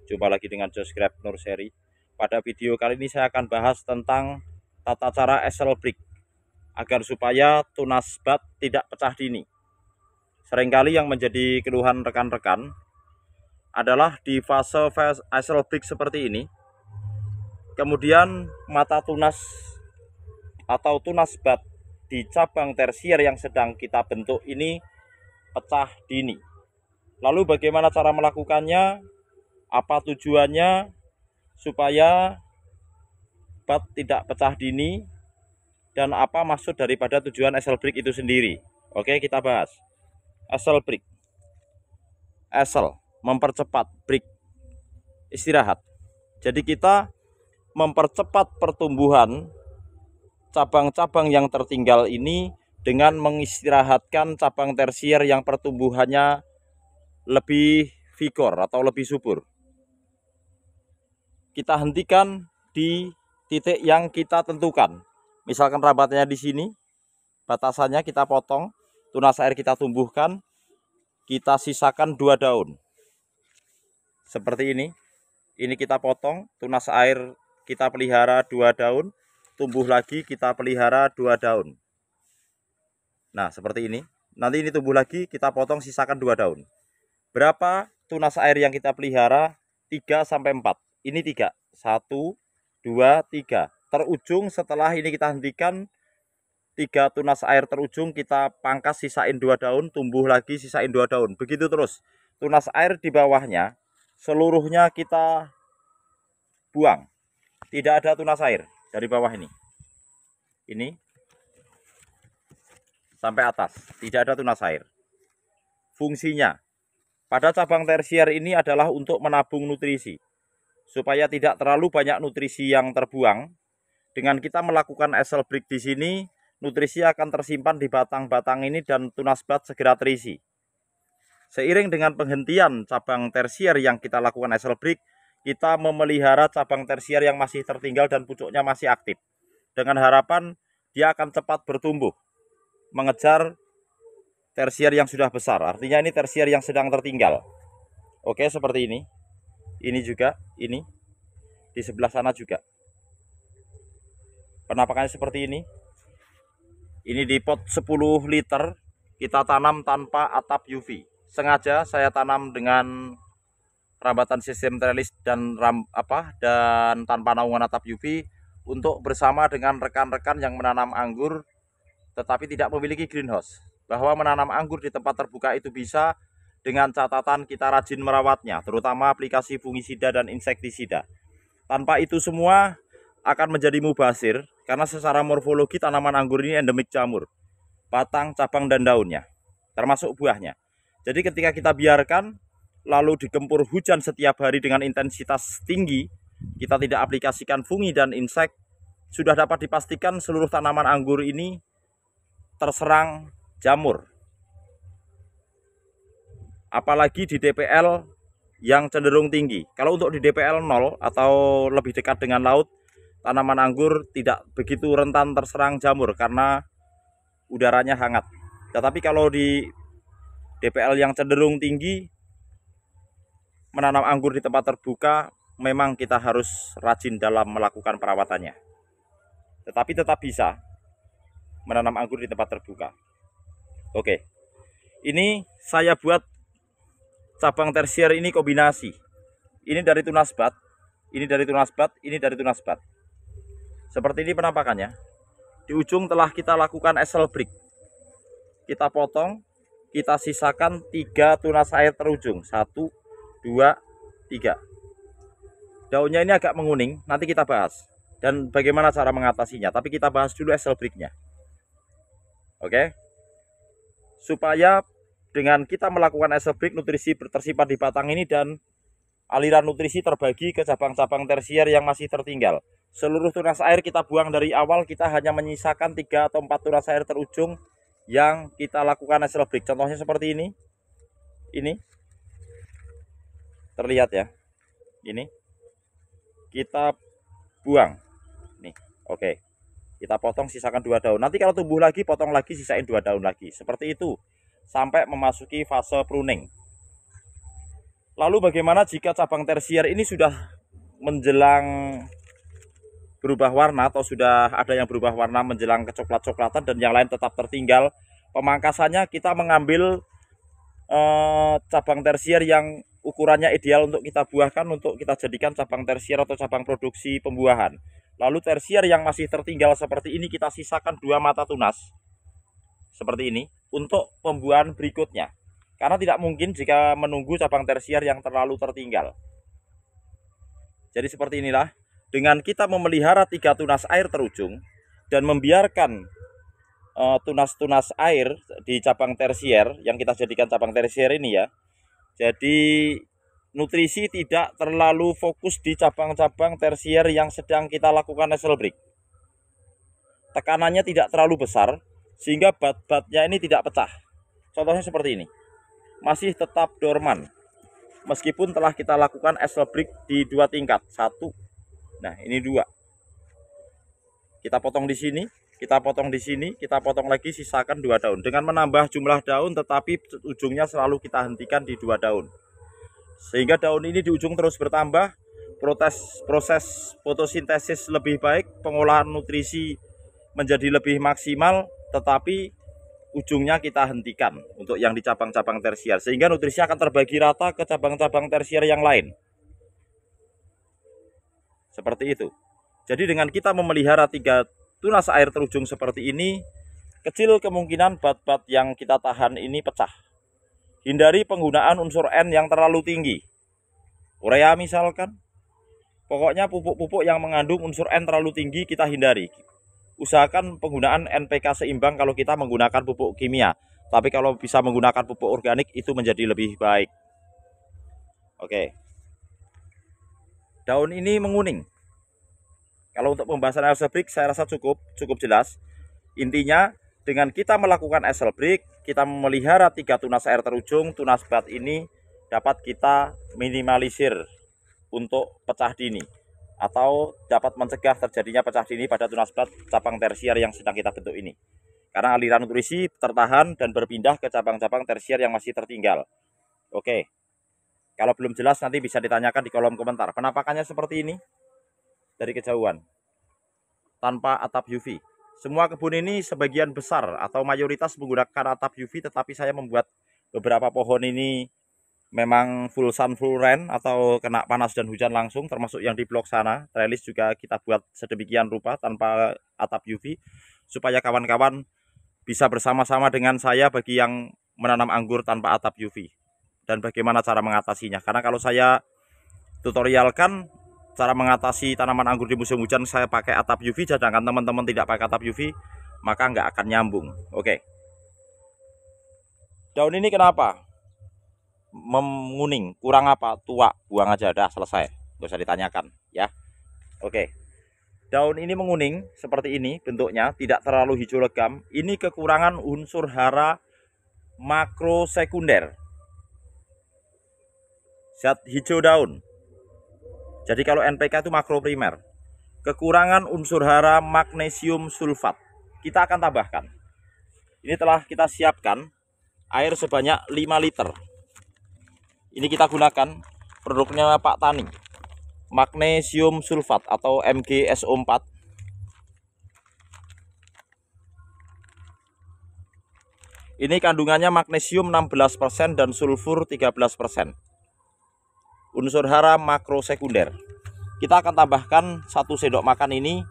Jumpa lagi dengan Josgrab Nurseri. Pada video kali ini saya akan bahas tentang tata cara esel brick agar supaya tunas bat tidak pecah dini. Seringkali yang menjadi keluhan rekan-rekan adalah di fase esel brick seperti ini, kemudian mata tunas atau tunas bat di cabang tersier yang sedang kita bentuk ini pecah dini. Lalu bagaimana cara melakukannya? Apa tujuannya supaya bat tidak pecah dini, dan apa maksud daripada tujuan esel brick itu sendiri? Oke, kita bahas. Esel brick. Esel mempercepat, brick istirahat. Jadi kita mempercepat pertumbuhan cabang-cabang yang tertinggal ini dengan mengistirahatkan cabang tersier yang pertumbuhannya lebih vigor atau lebih subur. Kita hentikan di titik yang kita tentukan. Misalkan rambatnya di sini, batasannya kita potong, tunas air kita tumbuhkan, kita sisakan 2 daun. Seperti ini. Ini kita potong, tunas air kita pelihara 2 daun, tumbuh lagi kita pelihara 2 daun. Nah, seperti ini. Nanti ini tumbuh lagi, kita potong, sisakan 2 daun. Berapa tunas air yang kita pelihara? 3 sampai 4. Ini 3. 1, 2, 3. Terujung setelah ini kita hentikan, 3 tunas air terujung kita pangkas, sisain 2 daun, tumbuh lagi, sisain 2 daun. Begitu terus. Tunas air di bawahnya seluruhnya kita buang. Tidak ada tunas air dari bawah ini. Ini sampai atas, tidak ada tunas air. Fungsinya pada cabang tersier ini adalah untuk menabung nutrisi, supaya tidak terlalu banyak nutrisi yang terbuang. Dengan kita melakukan esel brick di sini, nutrisi akan tersimpan di batang-batang ini dan tunas bat segera terisi. Seiring dengan penghentian cabang tersier yang kita lakukan esel brick, kita memelihara cabang tersier yang masih tertinggal dan pucuknya masih aktif. Dengan harapan dia akan cepat bertumbuh, mengejar tersier yang sudah besar. Artinya ini tersier yang sedang tertinggal. Oke, seperti ini. Ini juga, ini. Di sebelah sana juga. Penampakannya seperti ini. Ini di pot 10 liter kita tanam tanpa atap UV. Sengaja saya tanam dengan rambatan sistem trellis dan tanpa naungan atap UV untuk bersama dengan rekan-rekan yang menanam anggur tetapi tidak memiliki greenhouse. Bahwa menanam anggur di tempat terbuka itu bisa dengan catatan kita rajin merawatnya, terutama aplikasi fungisida dan insektisida. Tanpa itu semua akan menjadi mubazir, karena secara morfologi tanaman anggur ini endemik jamur, batang, cabang, dan daunnya, termasuk buahnya. Jadi ketika kita biarkan lalu digempur hujan setiap hari dengan intensitas tinggi, kita tidak aplikasikan fungi dan insek, sudah dapat dipastikan seluruh tanaman anggur ini terserang jamur. Apalagi di DPL yang cenderung tinggi. Kalau untuk di DPL 0 atau lebih dekat dengan laut, tanaman anggur tidak begitu rentan terserang jamur karena udaranya hangat. Tetapi kalau di DPL yang cenderung tinggi, menanam anggur di tempat terbuka memang kita harus rajin dalam melakukan perawatannya. Tetapi tetap bisa menanam anggur di tempat terbuka. Oke. Ini saya buat cabang tersier ini kombinasi. Ini dari tunas bat, ini dari tunas bat, ini dari tunas bat. Seperti ini penampakannya. Di ujung telah kita lakukan esel brick. Kita potong, kita sisakan 3 tunas air terujung. 1, 2, 3. Daunnya ini agak menguning, nanti kita bahas. Dan bagaimana cara mengatasinya. Tapi kita bahas dulu esel bricknya. Oke. Supaya dengan kita melakukan esel brick, nutrisi tersimpan di batang ini dan aliran nutrisi terbagi ke cabang-cabang tersier yang masih tertinggal. Seluruh tunas air kita buang dari awal, kita hanya menyisakan 3 atau 4 tunas air terujung yang kita lakukan esel brick. Contohnya seperti ini. Ini. Terlihat ya. Ini. Kita buang. Nih, oke. Kita potong, sisakan 2 daun. Nanti kalau tumbuh lagi, potong lagi, sisain 2 daun lagi. Seperti itu. Sampai memasuki fase pruning. Lalu bagaimana jika cabang tersier ini sudah menjelang berubah warna atau sudah ada yang berubah warna menjelang kecoklat-coklatan dan yang lain tetap tertinggal? Pemangkasannya kita mengambil cabang tersier yang ukurannya ideal untuk kita buahkan, untuk kita jadikan cabang tersier atau cabang produksi pembuahan. Lalu tersier yang masih tertinggal seperti ini kita sisakan 2 mata tunas seperti ini untuk pembuahan berikutnya. Karena tidak mungkin jika menunggu cabang tersier yang terlalu tertinggal. Jadi seperti inilah, dengan kita memelihara 3 tunas air terujung dan membiarkan tunas-tunas air di cabang tersier yang kita jadikan cabang tersier ini ya. Jadi nutrisi tidak terlalu fokus di cabang-cabang tersier yang sedang kita lakukan nasal break. Tekanannya tidak terlalu besar sehingga bat-batnya ini tidak pecah. Contohnya seperti ini. Masih tetap dorman. Meskipun telah kita lakukan nasal break di 2 tingkat. 1. Nah, ini 2. Kita potong di sini, kita potong di sini, kita potong lagi, sisakan 2 daun. Dengan menambah jumlah daun tetapi ujungnya selalu kita hentikan di 2 daun. Sehingga daun ini di ujung terus bertambah, proses fotosintesis lebih baik, pengolahan nutrisi menjadi lebih maksimal, tetapi ujungnya kita hentikan untuk yang di cabang-cabang tersier. Sehingga nutrisi akan terbagi rata ke cabang-cabang tersier yang lain. Seperti itu. Jadi dengan kita memelihara 3 tunas air terujung seperti ini, kecil kemungkinan bat-bat yang kita tahan ini pecah. Hindari penggunaan unsur N yang terlalu tinggi. Urea misalkan. Pokoknya pupuk-pupuk yang mengandung unsur N terlalu tinggi kita hindari. Usahakan penggunaan NPK seimbang kalau kita menggunakan pupuk kimia. Tapi kalau bisa menggunakan pupuk organik itu menjadi lebih baik. Oke. Daun ini menguning. Kalau untuk pembahasan nasal break saya rasa cukup jelas. Intinya dengan kita melakukan nasal break, kita memelihara 3 tunas air terujung, tunas bat ini dapat kita minimalisir untuk pecah dini atau dapat mencegah terjadinya pecah dini pada tunas bat cabang tersier yang sedang kita bentuk ini. Karena aliran nutrisi tertahan dan berpindah ke cabang-cabang tersier yang masih tertinggal. Oke. Kalau belum jelas nanti bisa ditanyakan di kolom komentar. Penampakannya seperti ini dari kejauhan. Tanpa atap UV. Semua kebun ini sebagian besar atau mayoritas menggunakan atap UV, tetapi saya membuat beberapa pohon ini memang full sun full rain atau kena panas dan hujan langsung, termasuk yang di blok sana. Trellis juga kita buat sedemikian rupa tanpa atap UV supaya kawan-kawan bisa bersama-sama dengan saya bagi yang menanam anggur tanpa atap UV dan bagaimana cara mengatasinya. Karena kalau saya tutorialkan cara mengatasi tanaman anggur di musim hujan saya pakai atap UV, sedangkan teman-teman tidak pakai atap UV, maka nggak akan nyambung. Oke. Daun ini kenapa menguning? Kurang apa? Tua, buang aja, dah selesai, nggak usah ditanyakan ya. Oke. Daun ini menguning seperti ini bentuknya, tidak terlalu hijau legam. Ini kekurangan unsur hara makrosekunder. Zat hijau daun. Jadi kalau NPK itu makro primer. Kekurangan unsur hara magnesium sulfat. Kita akan tambahkan. Ini telah kita siapkan air sebanyak 5 liter. Ini kita gunakan produknya Pak Tani. Magnesium sulfat atau MgSO4. Ini kandungannya magnesium 16% dan sulfur 13%. Unsur hara makrosekunder. Kita akan tambahkan 1 sendok makan ini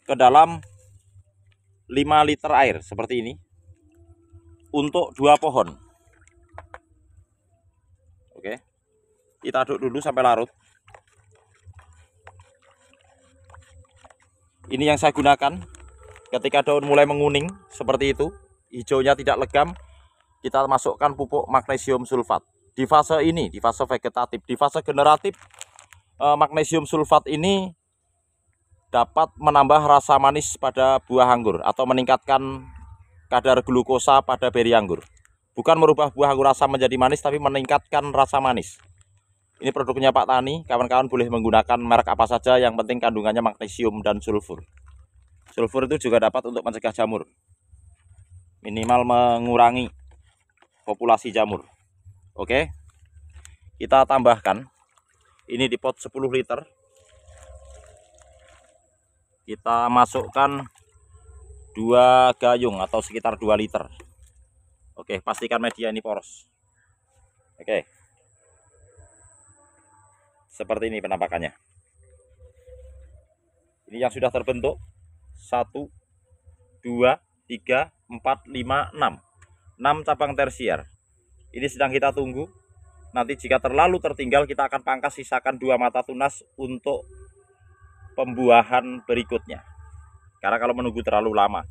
ke dalam 5 liter air seperti ini untuk 2 pohon. Oke. Kita aduk dulu sampai larut. Ini yang saya gunakan ketika daun mulai menguning seperti itu, hijaunya tidak legam, kita masukkan pupuk magnesium sulfat. Di fase ini, di fase vegetatif. Di fase generatif, magnesium sulfat ini dapat menambah rasa manis pada buah anggur atau meningkatkan kadar glukosa pada beri anggur. Bukan merubah buah anggur rasa menjadi manis, tapi meningkatkan rasa manis. Ini produknya Pak Tani, kawan-kawan boleh menggunakan merek apa saja, yang penting kandungannya magnesium dan sulfur. Sulfur itu juga dapat untuk mencegah jamur, minimal mengurangi populasi jamur. Oke, kita tambahkan. Ini di pot 10 liter. Kita masukkan 2 gayung atau sekitar 2 liter. Oke, pastikan media ini poros. Oke. Seperti ini penampakannya. Ini yang sudah terbentuk. 1, 2, 3, 4, 5, 6. 6 cabang tersier. Ini sedang kita tunggu. Nanti jika terlalu tertinggal, kita akan pangkas, sisakan 2 mata tunas untuk pembuahan berikutnya. Karena kalau menunggu terlalu lama.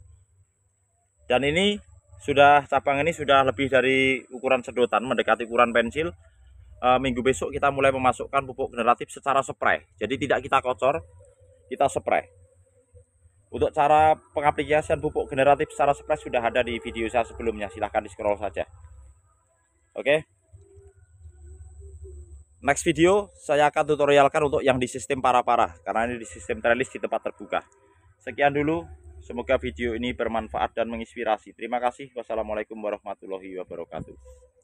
Dan ini cabang ini sudah lebih dari ukuran sedotan, mendekati ukuran pensil. Minggu besok kita mulai memasukkan pupuk generatif secara spray. Jadi tidak kita kocor, kita spray. Untuk cara pengaplikasian pupuk generatif secara spray sudah ada di video saya sebelumnya. Silahkan di scroll saja. Oke. Next video saya akan tutorialkan untuk yang di sistem para-para, karena ini di sistem trellis di tempat terbuka. Sekian dulu, semoga video ini bermanfaat dan menginspirasi. Terima kasih. Wassalamualaikum warahmatullahi wabarakatuh.